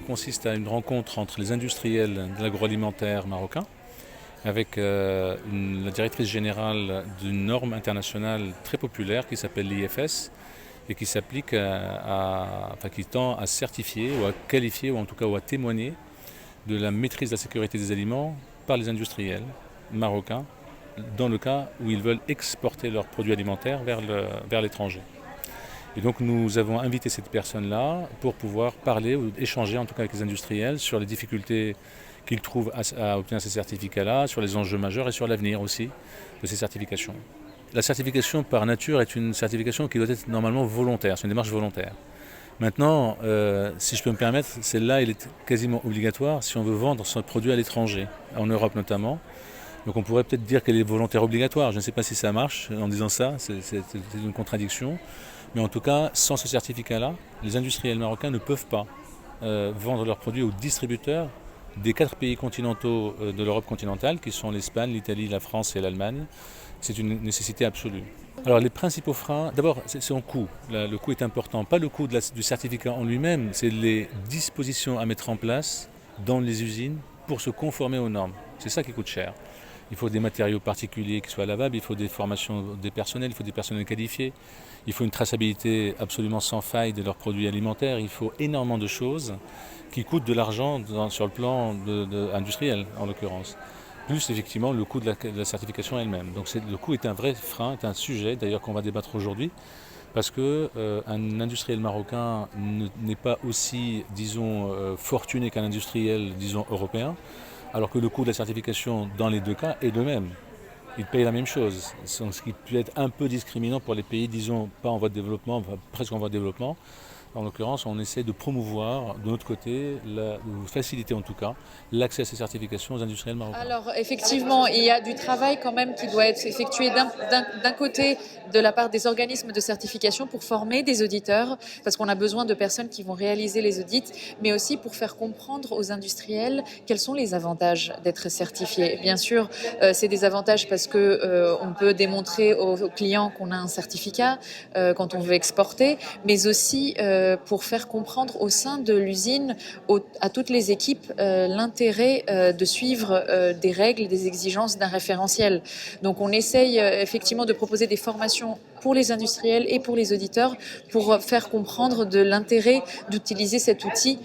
consiste à une rencontre entre les industriels de l'agroalimentaire marocain avec la directrice générale d'une norme internationale très populaire qui s'appelle l'IFS et qui s'applique qui tend à certifier ou à qualifier ou en tout cas ou à témoigner de la maîtrise de la sécurité des aliments par les industriels marocains dans le cas où ils veulent exporter leurs produits alimentaires vers l'étranger. Et donc nous avons invité cette personne-là pour pouvoir parler ou échanger en tout cas avec les industriels sur les difficultés qu'ils trouvent à obtenir ces certificats-là, sur les enjeux majeurs et sur l'avenir aussi de ces certifications. La certification par nature est une certification qui doit être normalement volontaire, c'est une démarche volontaire. Maintenant, si je peux me permettre, celle-là elle est quasiment obligatoire si on veut vendre son produit à l'étranger, en Europe notamment. Donc on pourrait peut-être dire qu'elle est volontaire obligatoire, je ne sais pas si ça marche en disant ça, c'est une contradiction. Mais en tout cas, sans ce certificat-là, les industriels marocains ne peuvent pas vendre leurs produits aux distributeurs des 4 pays continentaux de l'Europe continentale, qui sont l'Espagne, l'Italie, la France et l'Allemagne. C'est une nécessité absolue. Alors les principaux freins, d'abord c'est son coût. Le coût est important, pas le coût du certificat en lui-même, c'est les dispositions à mettre en place dans les usines pour se conformer aux normes. C'est ça qui coûte cher. Il faut des matériaux particuliers qui soient lavables, il faut des formations des personnels, il faut des personnels qualifiés, il faut une traçabilité absolument sans faille de leurs produits alimentaires, il faut énormément de choses qui coûtent de l'argent sur le plan industriel en l'occurrence. Plus effectivement le coût de la certification elle-même. Donc le coût est un vrai frein, est un sujet d'ailleurs qu'on va débattre aujourd'hui, parce qu'un industriel marocain n'est pas aussi, disons, fortuné qu'un industriel, disons, européen, alors que le coût de la certification dans les deux cas est le même. Ils payent la même chose, ce qui peut être un peu discriminant pour les pays, disons, pas en voie de développement, enfin, presque en voie de développement. En l'occurrence, on essaie de promouvoir, de notre côté, de faciliter en tout cas, l'accès à ces certifications aux industriels marocains. Alors effectivement, il y a du travail quand même qui doit être effectué d'un côté de la part des organismes de certification pour former des auditeurs, parce qu'on a besoin de personnes qui vont réaliser les audits, mais aussi pour faire comprendre aux industriels quels sont les avantages d'être certifié. Bien sûr, c'est des avantages parce que on peut démontrer aux clients qu'on a un certificat quand on veut exporter, mais aussi pour faire comprendre au sein de l'usine à toutes les équipes l'intérêt de suivre des règles, des exigences d'un référentiel. Donc on essaye effectivement de proposer des formations pour les industriels et pour les auditeurs pour faire comprendre de l'intérêt d'utiliser cet outil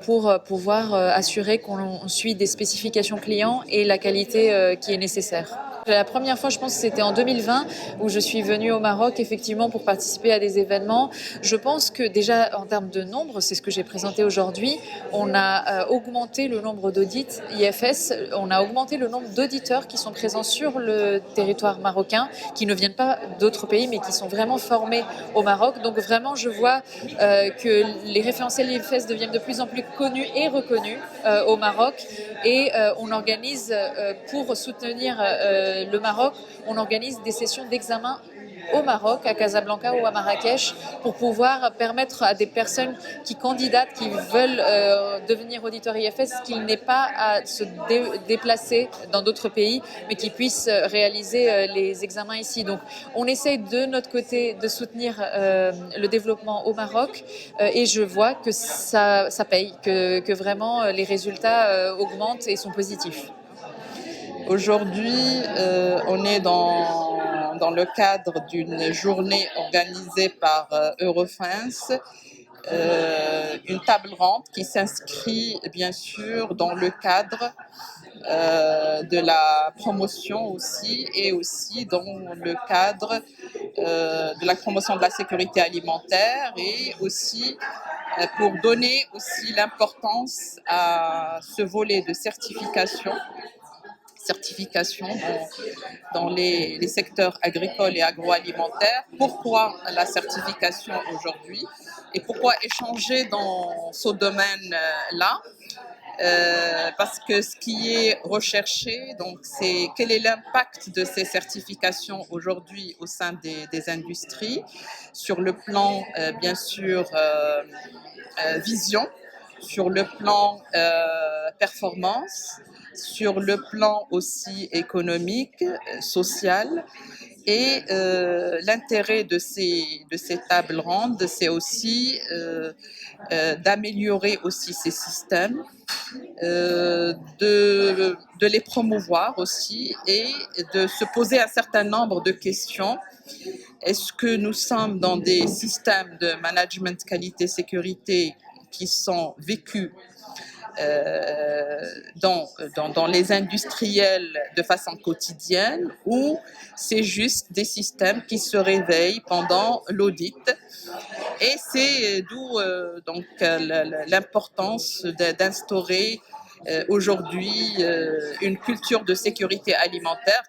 pour pouvoir assurer qu'on suit des spécifications clients et la qualité qui est nécessaire. La première fois, je pense que c'était en 2020 où je suis venue au Maroc effectivement pour participer à des événements. Je pense que déjà en termes de nombre, c'est ce que j'ai présenté aujourd'hui, on a augmenté le nombre d'audits IFS, on a augmenté le nombre d'auditeurs qui sont présents sur le territoire marocain, qui ne viennent pas d'autres pays mais qui sont vraiment formés au Maroc. Donc vraiment, je vois que les référentiels IFS deviennent de plus en plus connus et reconnus au Maroc et on organise pour soutenir le Maroc, on organise des sessions d'examen au Maroc, à Casablanca ou à Marrakech, pour pouvoir permettre à des personnes qui candidatent, qui veulent devenir auditeurs IFS, qu'ils n'aient pas à se déplacer dans d'autres pays, mais qu'ils puissent réaliser les examens ici. Donc, on essaye de notre côté de soutenir le développement au Maroc et je vois que ça paye, que vraiment les résultats augmentent et sont positifs. Aujourd'hui, on est dans le cadre d'une journée organisée par Eurofins, une table ronde qui s'inscrit bien sûr dans le cadre de la promotion aussi et aussi dans le cadre de la promotion de la sécurité alimentaire et aussi pour donner aussi l'importance à ce volet de certification dans les secteurs agricoles et agroalimentaires. Pourquoi la certification aujourd'hui et pourquoi échanger dans ce domaine-là parce que ce qui est recherché, donc, c'est quel est l'impact de ces certifications aujourd'hui au sein des industries sur le plan, bien sûr, vision, sur le plan performance, sur le plan aussi économique, social Et l'intérêt de ces tables rondes, c'est aussi d'améliorer aussi ces systèmes, de les promouvoir aussi et de se poser un certain nombre de questions. Est-ce que nous sommes dans des systèmes de management qualité-sécurité qui sont vécus dans les industriels de façon quotidienne, ou c'est juste des systèmes qui se réveillent pendant l'audit? Et c'est d'où donc l'importance d'instaurer aujourd'hui une culture de sécurité alimentaire.